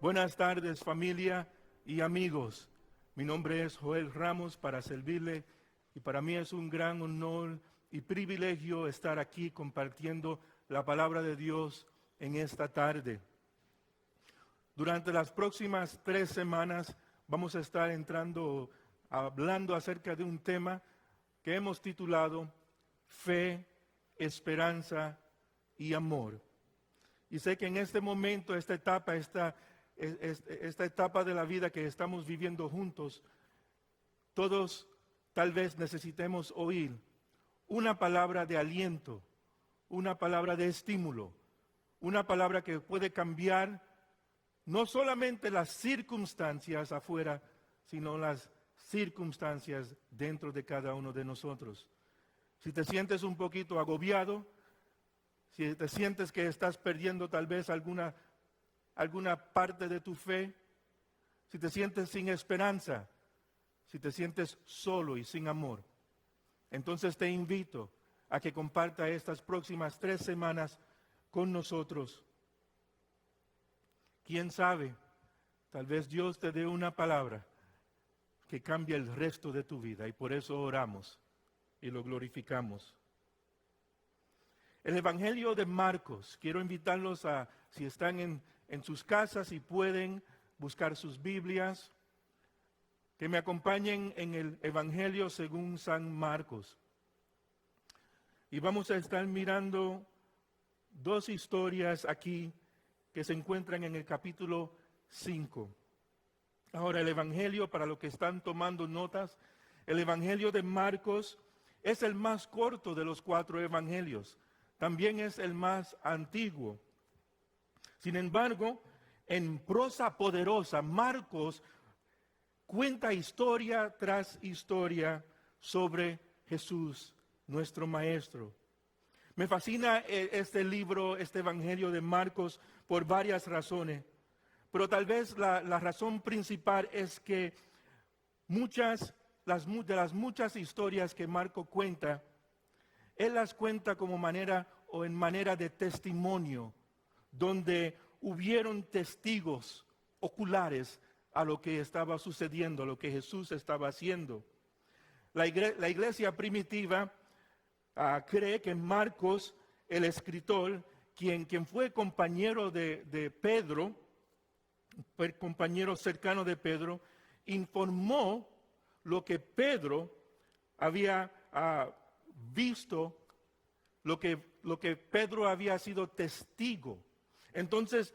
Buenas tardes, familia y amigos. Mi nombre es Joel Ramos para servirle y para mí es un gran honor y privilegio estar aquí compartiendo la palabra de Dios en esta tarde. Durante las próximas 3 semanas vamos a estar hablando acerca de un tema que hemos titulado Fe, Esperanza y Amor. Y sé que en este momento, esta etapa de la vida que estamos viviendo juntos, todos tal vez necesitemos oír una palabra de aliento, una palabra de estímulo, una palabra que puede cambiar no solamente las circunstancias afuera, sino las circunstancias dentro de cada uno de nosotros. Si te sientes un poquito agobiado, si te sientes que estás perdiendo tal vez alguna parte de tu fe, si te sientes sin esperanza, si te sientes solo y sin amor, entonces te invito a que comparta estas próximas 3 semanas con nosotros. ¿Quién sabe? Tal vez Dios te dé una palabra que cambie el resto de tu vida y por eso oramos y lo glorificamos. El Evangelio de Marcos, quiero invitarlos a, si están en sus casas y pueden buscar sus Biblias, que me acompañen en el Evangelio según San Marcos. Y vamos a estar mirando 2 historias aquí que se encuentran en el capítulo 5. Ahora, el Evangelio, para los que están tomando notas, el Evangelio de Marcos es el más corto de los 4 evangelios. También es el más antiguo. Sin embargo, en prosa poderosa, Marcos cuenta historia tras historia sobre Jesús, nuestro Maestro. Me fascina este libro, este Evangelio de Marcos, por varias razones. Pero tal vez la razón principal es que de las muchas historias que Marcos cuenta, él las cuenta en manera de testimonio, donde hubieron testigos oculares a lo que estaba sucediendo, a lo que Jesús estaba haciendo. La iglesia primitiva cree que Marcos, el escritor, quien fue compañero de Pedro, fue compañero cercano de Pedro, informó lo que Pedro había visto, lo que Pedro había sido testigo. Entonces,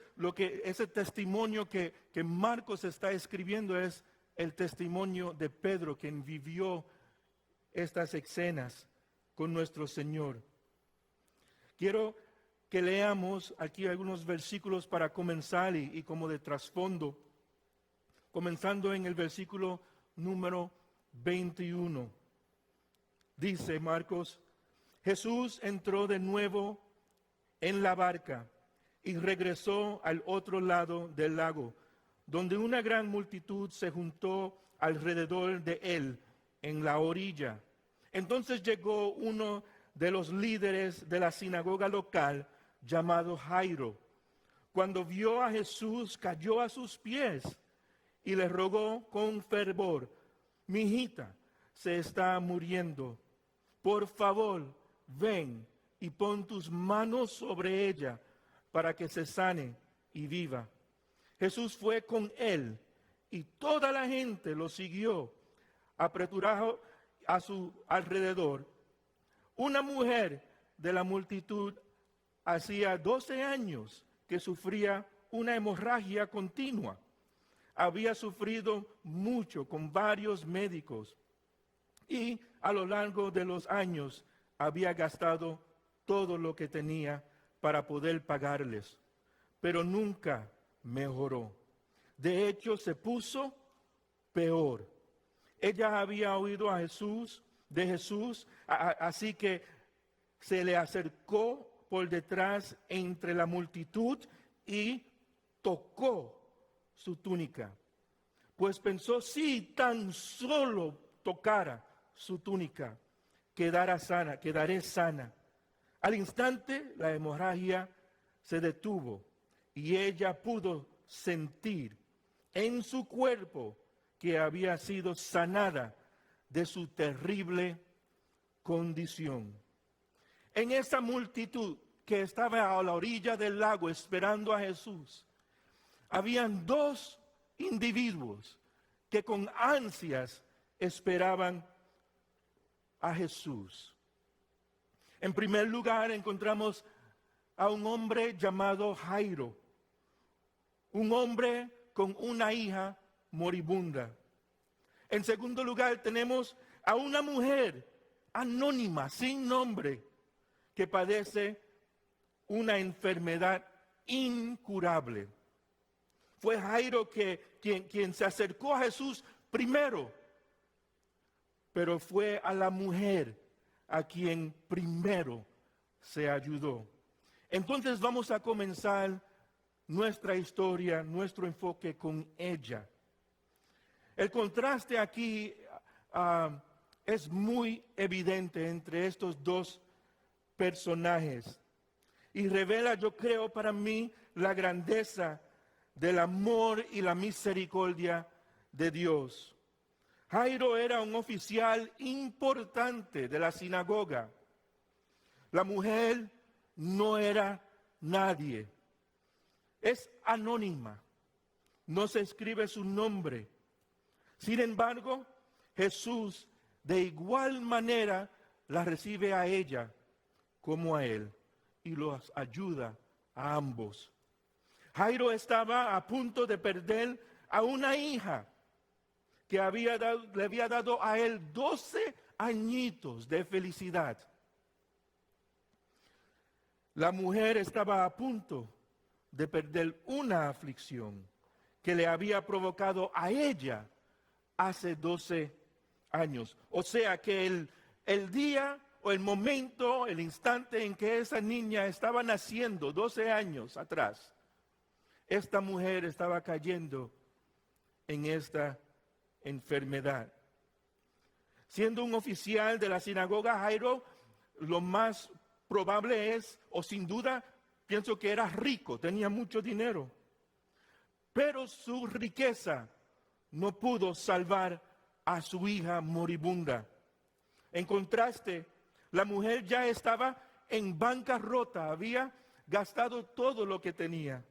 ese testimonio que Marcos está escribiendo es el testimonio de Pedro, quien vivió estas escenas con nuestro Señor. Quiero que leamos aquí algunos versículos para comenzar y como de trasfondo, comenzando en el versículo número 21. Dice Marcos: Jesús entró de nuevo en la barca y regresó al otro lado del lago, donde una gran multitud se juntó alrededor de él en la orilla. Entonces llegó uno de los líderes de la sinagoga local, llamado Jairo. Cuando vio a Jesús, cayó a sus pies y le rogó con fervor: mi hijita se está muriendo. Por favor, ven y pon tus manos sobre ella para que se sane y viva. Jesús fue con él y toda la gente lo siguió, apresurado a su alrededor. Una mujer de la multitud hacía 12 años que sufría una hemorragia continua. Había sufrido mucho con varios médicos y a lo largo de los años había gastado todo lo que tenía para poder pagarles, pero nunca mejoró. De hecho, se puso peor. Ella había oído de Jesús, así que se le acercó por detrás entre la multitud y tocó su túnica. Pues pensó, si tan solo tocara su túnica, quedaré sana. Al instante la hemorragia se detuvo y ella pudo sentir en su cuerpo que había sido sanada de su terrible condición. En esa multitud que estaba a la orilla del lago esperando a Jesús, habían dos individuos que con ansias esperaban a Jesús. En primer lugar, encontramos a un hombre llamado Jairo, un hombre con una hija moribunda. En segundo lugar, tenemos a una mujer anónima, sin nombre, que padece una enfermedad incurable. Fue Jairo quien se acercó a Jesús primero, pero fue a la mujer a quien primero se ayudó. Entonces vamos a comenzar nuestra historia, nuestro enfoque con ella. El contraste aquí es muy evidente entre estos dos personajes y revela, yo creo, para mí la grandeza del amor y la misericordia de Dios. Jairo era un oficial importante de la sinagoga. La mujer no era nadie. Es anónima. No se escribe su nombre. Sin embargo, Jesús de igual manera la recibe a ella como a él y los ayuda a ambos. Jairo estaba a punto de perder a una hija que le había dado a él 12 añitos de felicidad. La mujer estaba a punto de perder una aflicción que le había provocado a ella hace 12 años. O sea que el día o el momento, el instante en que esa niña estaba naciendo, 12 años atrás, esta mujer estaba cayendo en esta enfermedad. Siendo un oficial de la sinagoga, Jairo, lo más probable es, o sin duda, pienso que era rico, tenía mucho dinero. Pero su riqueza no pudo salvar a su hija moribunda. En contraste, la mujer ya estaba en bancarrota, había gastado todo lo que tenía.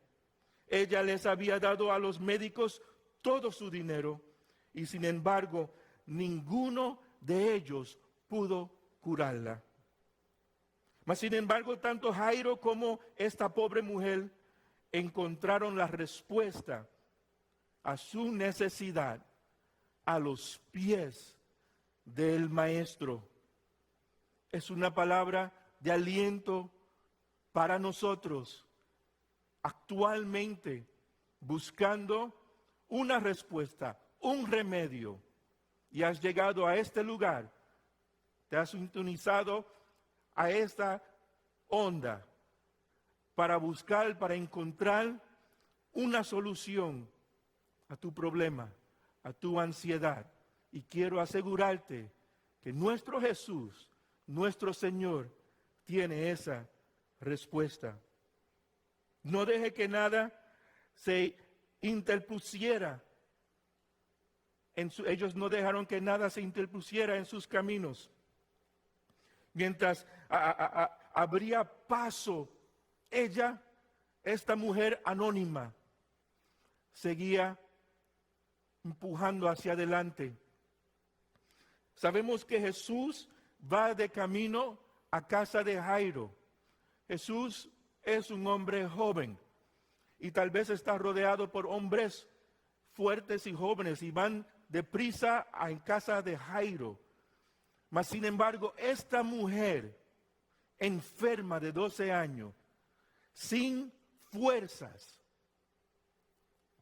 Ella les había dado a los médicos todo su dinero y sin embargo ninguno de ellos pudo curarla. Mas sin embargo, tanto Jairo como esta pobre mujer encontraron la respuesta a su necesidad a los pies del Maestro. Es una palabra de aliento para nosotros actualmente, buscando una respuesta, un remedio. Y has llegado a este lugar, te has sintonizado a esta onda para buscar, para encontrar una solución a tu problema, a tu ansiedad. Y quiero asegurarte que nuestro Jesús, nuestro Señor, tiene esa respuesta. No deje que nada se interpusiera. Ellos no dejaron que nada se interpusiera en sus caminos. Mientras abría paso, ella, esta mujer anónima, seguía empujando hacia adelante. Sabemos que Jesús va de camino a casa de Jairo. Jesús es un hombre joven y tal vez está rodeado por hombres fuertes y jóvenes y van deprisa en casa de Jairo. Mas sin embargo, esta mujer enferma de 12 años, sin fuerzas,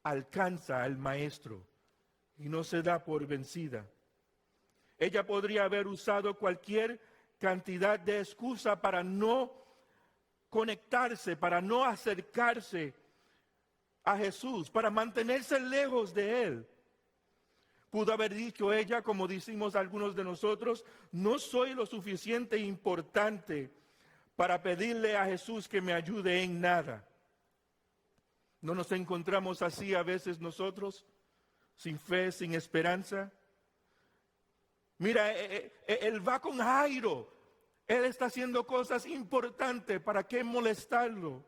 alcanza al Maestro y no se da por vencida. Ella podría haber usado cualquier cantidad de excusa para no conectarse, para no acercarse a Jesús, para mantenerse lejos de Él. Pudo haber dicho ella, como decimos algunos de nosotros, no soy lo suficiente importante para pedirle a Jesús que me ayude en nada. ¿No nos encontramos así a veces nosotros? Sin fe, sin esperanza. Mira, él va con Jairo. Él está haciendo cosas importantes. ¿Para qué molestarlo?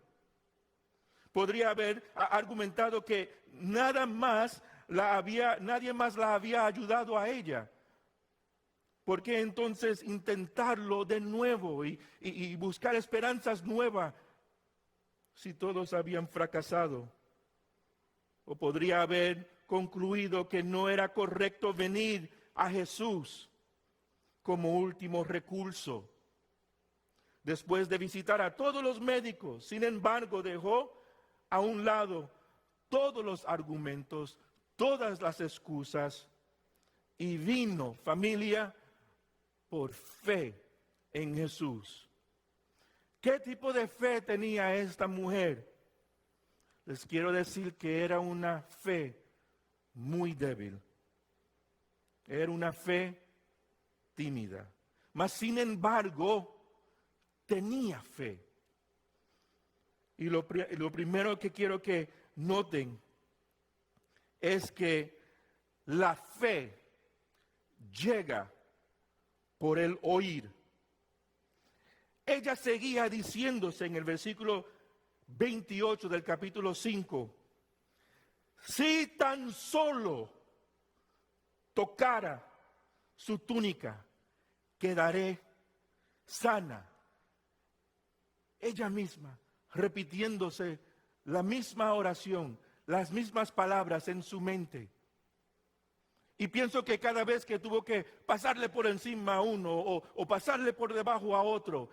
Podría haber argumentado que nadie más la había ayudado a ella. ¿Por qué entonces intentarlo de nuevo y buscar esperanzas nuevas si todos habían fracasado? O podría haber concluido que no era correcto venir a Jesús como último recurso. Después de visitar a todos los médicos, sin embargo, dejó a un lado todos los argumentos, todas las excusas, y vino, familia, por fe en Jesús. ¿Qué tipo de fe tenía esta mujer? Les quiero decir que era una fe muy débil. Era una fe tímida. Mas sin embargo, tenía fe. Y lo primero que quiero que noten es que la fe llega por el oír. Ella seguía diciéndose en el versículo 28 del capítulo 5, si tan solo tocara su túnica, quedaré sana. Ella misma repitiéndose la misma oración, las mismas palabras en su mente. Y pienso que cada vez que tuvo que pasarle por encima a uno o pasarle por debajo a otro,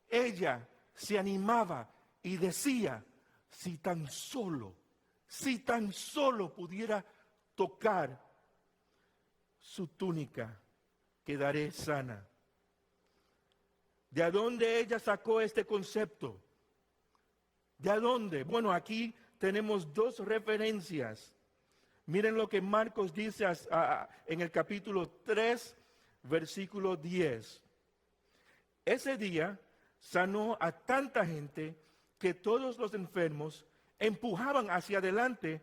ella se animaba y decía, si tan solo pudiera tocar su túnica, quedaré sana. ¿De dónde ella sacó este concepto? ¿De dónde? Bueno, aquí tenemos dos referencias. Miren lo que Marcos dice en el capítulo 3, versículo 10. Ese día sanó a tanta gente que todos los enfermos empujaban hacia adelante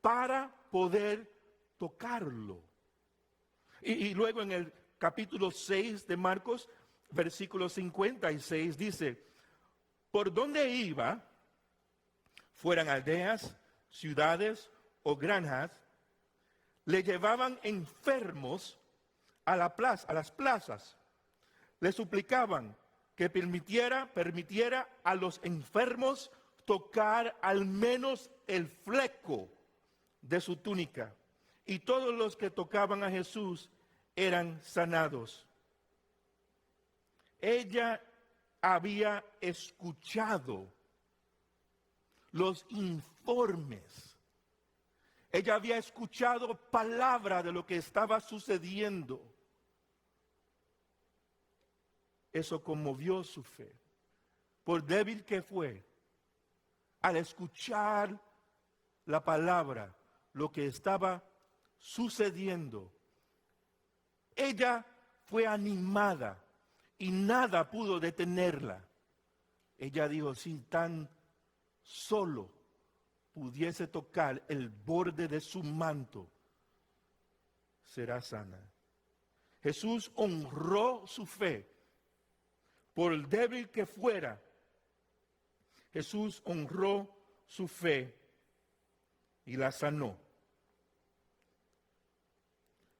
para poder tocarlo. Y luego en el capítulo 6 de Marcos, versículo 56, dice, por donde iba, fueran aldeas, ciudades o granjas, le llevaban enfermos a las plazas. Le suplicaban que permitiera a los enfermos tocar al menos el fleco de su túnica. Y todos los que tocaban a Jesús eran sanados. Ella había escuchado los informes. Ella había escuchado palabra de lo que estaba sucediendo. Eso conmovió su fe. Por débil que fue, al escuchar la palabra, lo que estaba sucediendo, ella fue animada y nada pudo detenerla. Ella dijo, si tan solo pudiese tocar el borde de su manto, será sana. Jesús honró su fe. Por débil que fuera, Jesús honró su fe y la sanó.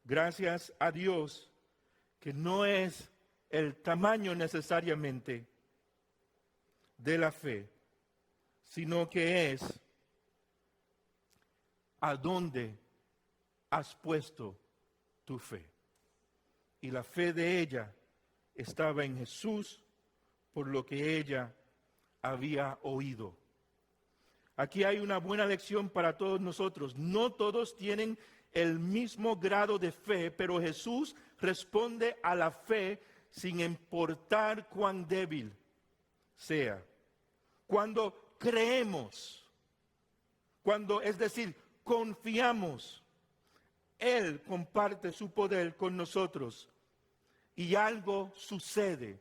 Gracias a Dios que no es el tamaño necesariamente de la fe, sino que es a dónde has puesto tu fe. Y la fe de ella estaba en Jesús por lo que ella había oído. Aquí hay una buena lección para todos nosotros. No todos tienen el mismo grado de fe, pero Jesús responde a la fe sin importar cuán débil sea. Cuando creemos, es decir, confiamos, Él comparte su poder con nosotros y algo sucede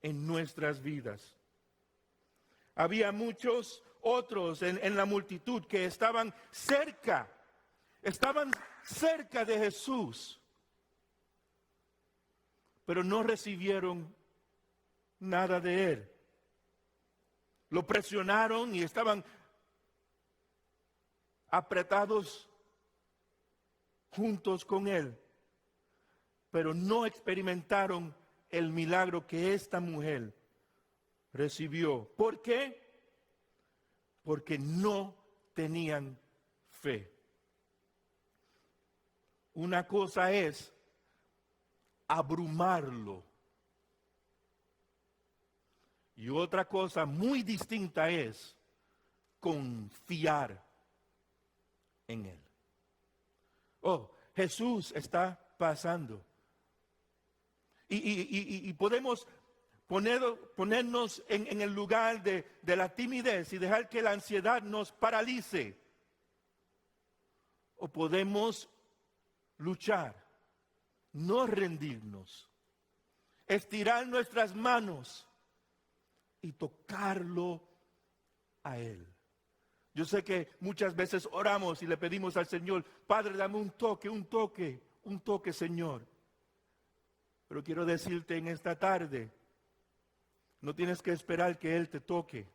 en nuestras vidas. Había muchos otros en la multitud que estaban cerca de Jesús, pero no recibieron nada de él. Lo presionaron y estaban apretados juntos con él, pero no experimentaron el milagro que esta mujer recibió. ¿Por qué? Porque no tenían fe. Una cosa es abrumarlo y otra cosa muy distinta es confiar en él. Oh, Jesús está pasando. Y podemos ponernos en el lugar de la timidez y dejar que la ansiedad nos paralice. O podemos luchar, no rendirnos, estirar nuestras manos y tocarlo a Él. Yo sé que muchas veces oramos y le pedimos al Señor, Padre, dame un toque, Señor. Pero quiero decirte en esta tarde, no tienes que esperar que Él te toque.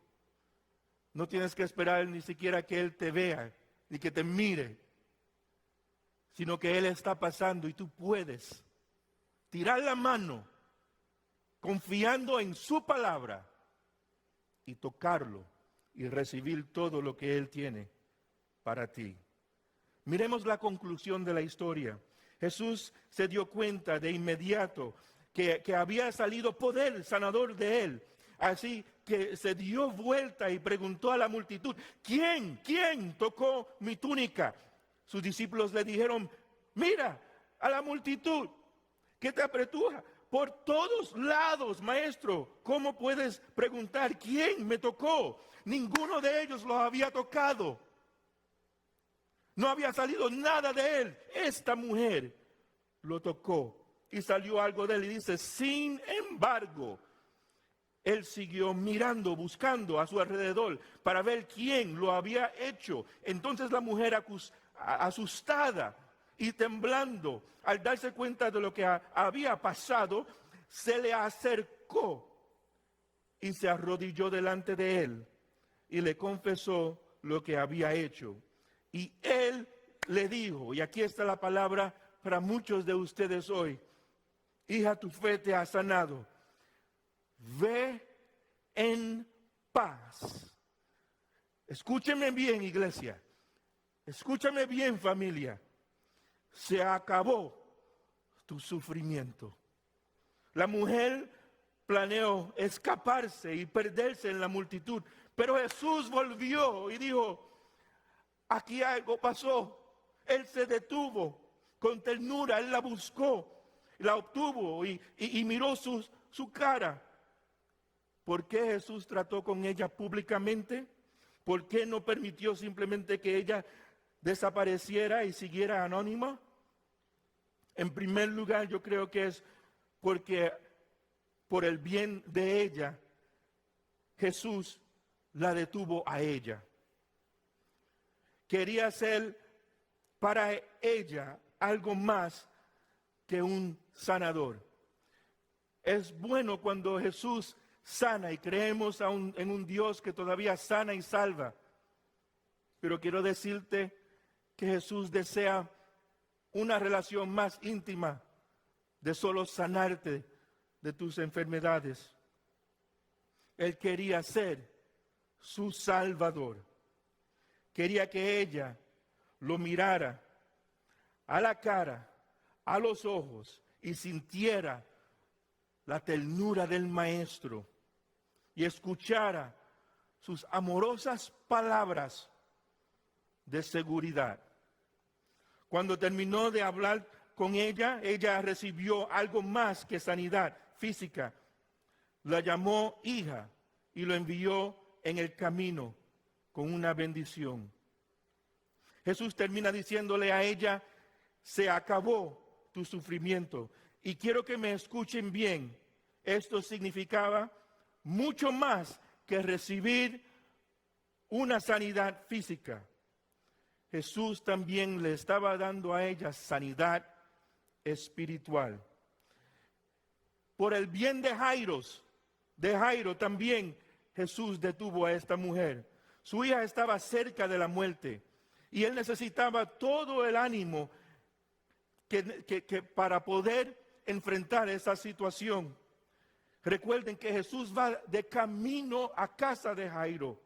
No tienes que esperar ni siquiera que Él te vea, ni que te mire, sino que Él está pasando y tú puedes tirar la mano, confiando en su palabra, y tocarlo y recibir todo lo que Él tiene para ti. Miremos la conclusión de la historia. Jesús se dio cuenta de inmediato que había salido poder sanador de Él. Así que se dio vuelta y preguntó a la multitud, ¿quién tocó mi túnica? Sus discípulos le dijeron, mira a la multitud que te apretuja por todos lados, maestro. ¿Cómo puedes preguntar quién me tocó? Ninguno de ellos lo había tocado. No había salido nada de él. Esta mujer lo tocó y salió algo de él. Y dice, sin embargo, él siguió mirando, buscando a su alrededor para ver quién lo había hecho. Entonces la mujer, asustada y temblando, al darse cuenta de lo que había pasado, se le acercó y se arrodilló delante de él y le confesó lo que había hecho. Y él le dijo, y aquí está la palabra para muchos de ustedes hoy, hija, tu fe te ha sanado. Ve en paz. Escúcheme bien, iglesia. Escúchame bien, familia. Se acabó tu sufrimiento. La mujer planeó escaparse y perderse en la multitud, pero Jesús volvió y dijo, aquí algo pasó. Él se detuvo con ternura, él la buscó, la obtuvo y miró su cara. ¿Por qué Jesús trató con ella públicamente? ¿Por qué no permitió simplemente que ella desapareciera y siguiera anónima? En primer lugar, yo creo que es porque por el bien de ella, Jesús la detuvo a ella. Quería ser para ella algo más que un sanador. Es bueno cuando Jesús sana y creemos en un Dios que todavía sana y salva. Pero quiero decirte que Jesús desea una relación más íntima de solo sanarte de tus enfermedades. Él quería ser su Salvador. Quería que ella lo mirara a la cara, a los ojos y sintiera la ternura del Maestro y escuchara sus amorosas palabras de seguridad. Cuando terminó de hablar con ella, ella recibió algo más que sanidad física. La llamó hija y lo envió en el camino con una bendición. Jesús termina diciéndole a ella, se acabó tu sufrimiento. Y quiero que me escuchen bien, esto significaba mucho más que recibir una sanidad física, Jesús también le estaba dando a ella sanidad espiritual. Por el bien de Jairo también Jesús detuvo a esta mujer. Su hija estaba cerca de la muerte y él necesitaba todo el ánimo que para poder enfrentar esa situación. Recuerden que Jesús va de camino a casa de Jairo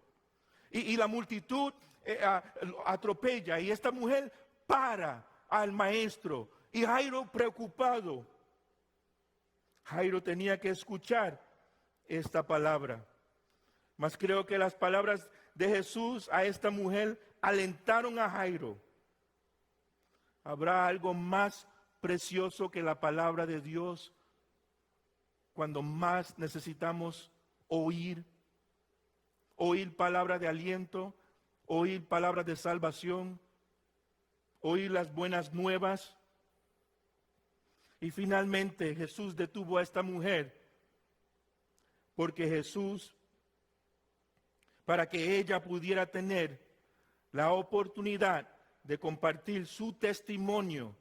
y la multitud atropella y esta mujer para al maestro y Jairo preocupado. Jairo tenía que escuchar esta palabra. Mas creo que las palabras de Jesús a esta mujer alentaron a Jairo. ¿Habrá algo más precioso que la palabra de Dios cuando más necesitamos oír palabra de aliento, oír palabras de salvación, oír las buenas nuevas? Y finalmente Jesús detuvo a esta mujer porque Jesús, para que ella pudiera tener la oportunidad de compartir su testimonio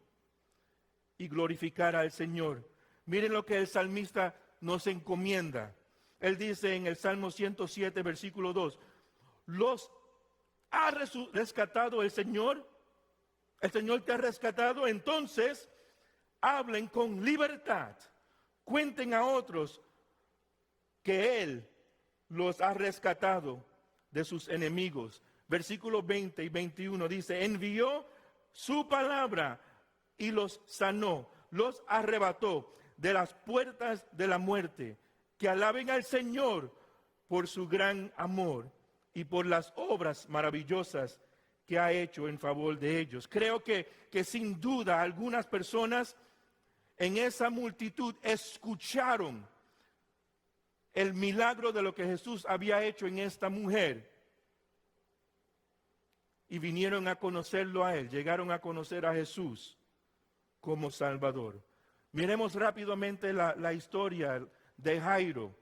y glorificar al Señor. Miren lo que el salmista nos encomienda. Él dice en el Salmo 107, versículo 2, ¿los ha rescatado el Señor? ¿El Señor te ha rescatado? Entonces, hablen con libertad. Cuenten a otros que Él los ha rescatado de sus enemigos. Versículos 20 y 21 dice, envió su palabra y los sanó, los arrebató de las puertas de la muerte. Que alaben al Señor por su gran amor y por las obras maravillosas que ha hecho en favor de ellos. Creo que sin duda algunas personas en esa multitud escucharon el milagro de lo que Jesús había hecho en esta mujer y vinieron a conocerlo a Él, llegaron a conocer a Jesús como Salvador. Miremos rápidamente la historia de Jairo.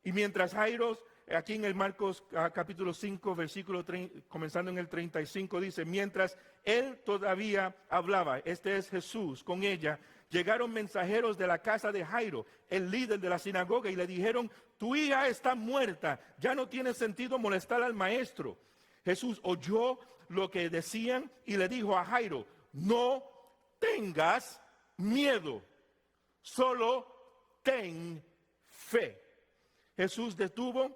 Y mientras Jairo, aquí en el Marcos capítulo 5, versículo 30, comenzando en el 35, dice, mientras él todavía hablaba, este es Jesús con ella, llegaron mensajeros de la casa de Jairo, el líder de la sinagoga, y le dijeron, tu hija está muerta, ya no tiene sentido molestar al maestro. Jesús oyó lo que decían y le dijo a Jairo, no tengas miedo, solo ten fe. Jesús detuvo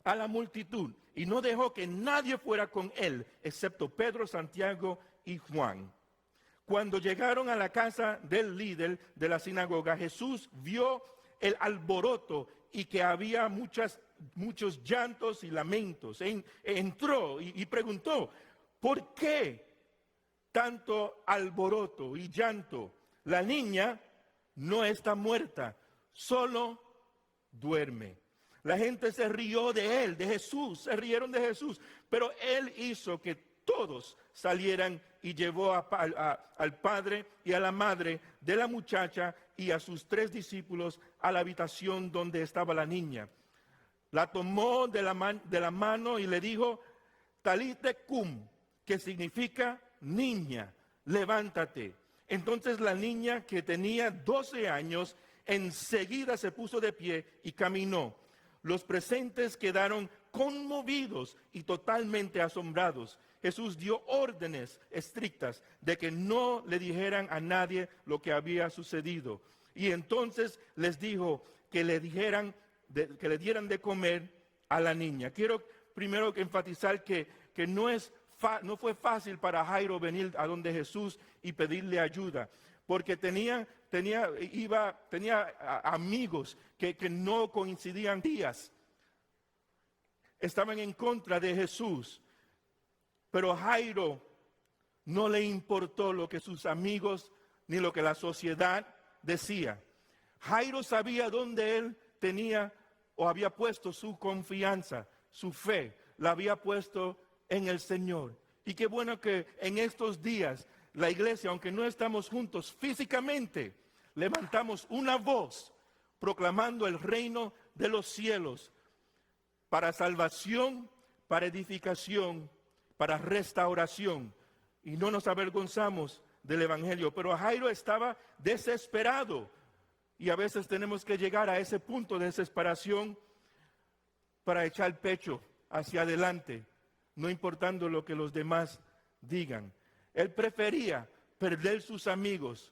a la multitud y no dejó que nadie fuera con él, excepto Pedro, Santiago y Juan. Cuando llegaron a la casa del líder de la sinagoga, Jesús vio el alboroto y que había muchos llantos y lamentos. Entró y preguntó, ¿por qué tanto alboroto y llanto? La niña no está muerta, solo duerme. La gente se rió de él, de Jesús, se rieron de Jesús, pero él hizo que todos salieran y llevó al padre y a la madre de la muchacha y a sus 3 discípulos a la habitación donde estaba la niña. La tomó de la mano y le dijo, Talite cum, que significa niña, levántate. Entonces la niña, que tenía 12 años, enseguida se puso de pie y caminó. Los presentes quedaron conmovidos y totalmente asombrados. Jesús dio órdenes estrictas de que no le dijeran a nadie lo que había sucedido. Y entonces les dijo que le dieran de comer a la niña. Quiero primero enfatizar que no fue fácil para Jairo venir a donde Jesús y pedirle ayuda, porque tenía amigos que no coincidían días. Estaban en contra de Jesús. Pero Jairo no le importó lo que sus amigos ni lo que la sociedad decía. Jairo sabía dónde él tenía o había puesto su confianza, su fe, la había puesto en el Señor. Y qué bueno que en estos días la iglesia, aunque no estamos juntos físicamente, levantamos una voz proclamando el reino de los cielos para salvación, para edificación, para restauración. Y no nos avergonzamos del Evangelio. Pero Jairo estaba desesperado. Y a veces tenemos que llegar a ese punto de desesperación para echar el pecho hacia adelante, no importando lo que los demás digan. Él prefería perder sus amigos,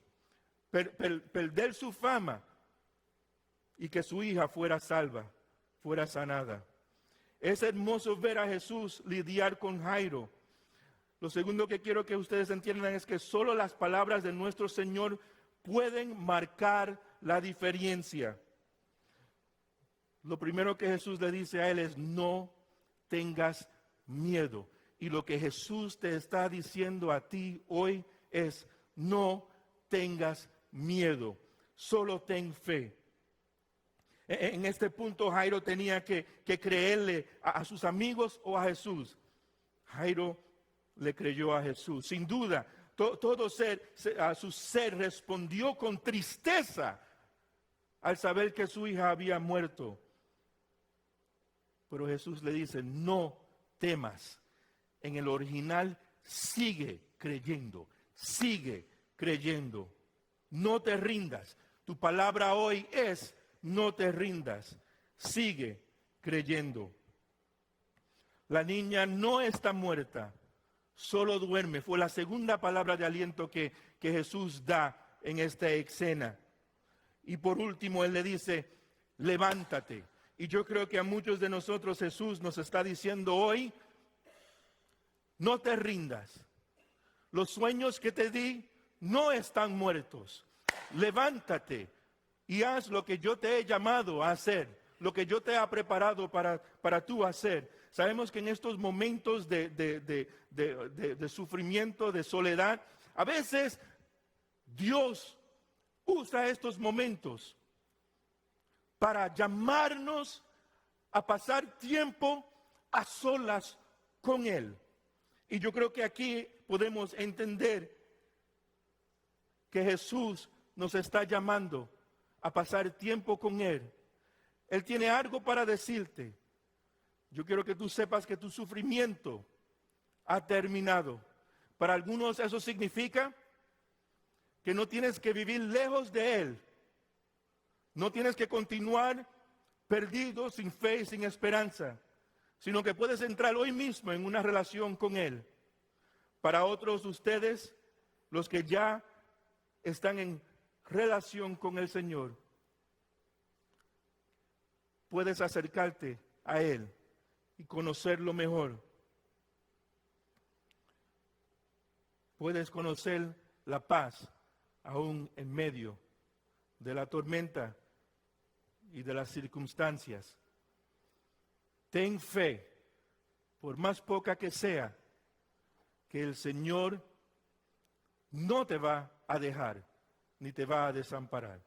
perder su fama y que su hija fuera salva, fuera sanada. Es hermoso ver a Jesús lidiar con Jairo. Lo segundo que quiero que ustedes entiendan es que solo las palabras de nuestro Señor pueden marcar la diferencia. Lo primero que Jesús le dice a él es: no tengas miedo. Y lo que Jesús te está diciendo a ti hoy es: no tengas miedo, solo ten fe. En este punto Jairo tenía que creerle a sus amigos o a Jesús. Jairo le creyó a Jesús. Sin duda, todo a su ser respondió con tristeza al saber que su hija había muerto. Pero Jesús le dice: no temas. En el original, sigue creyendo, sigue creyendo. No te rindas. Tu palabra hoy es: no te rindas, sigue creyendo. La niña no está muerta, solo duerme. Fue la segunda palabra de aliento que Jesús da en esta escena. Y por último, Él le dice: levántate. Y yo creo que a muchos de nosotros Jesús nos está diciendo hoy: no te rindas. Los sueños que te di no están muertos. Levántate y haz lo que yo te he llamado a hacer, lo que yo te he preparado para tú hacer. Sabemos que en estos momentos de sufrimiento, de soledad, a veces Dios usa estos momentos para llamarnos a pasar tiempo a solas con Él. Y yo creo que aquí podemos entender que Jesús nos está llamando a pasar tiempo con Él. Él tiene algo para decirte. Yo quiero que tú sepas que tu sufrimiento ha terminado. Para algunos eso significa que no tienes que vivir lejos de Él. No tienes que continuar perdido, sin fe y sin esperanza, sino que puedes entrar hoy mismo en una relación con Él. Para otros de ustedes, los que ya están en relación con el Señor, puedes acercarte a Él y conocerlo mejor. Puedes conocer la paz aún en medio de la tormenta y de las circunstancias. Ten fe, por más poca que sea, que el Señor no te va a dejar ni te va a desamparar.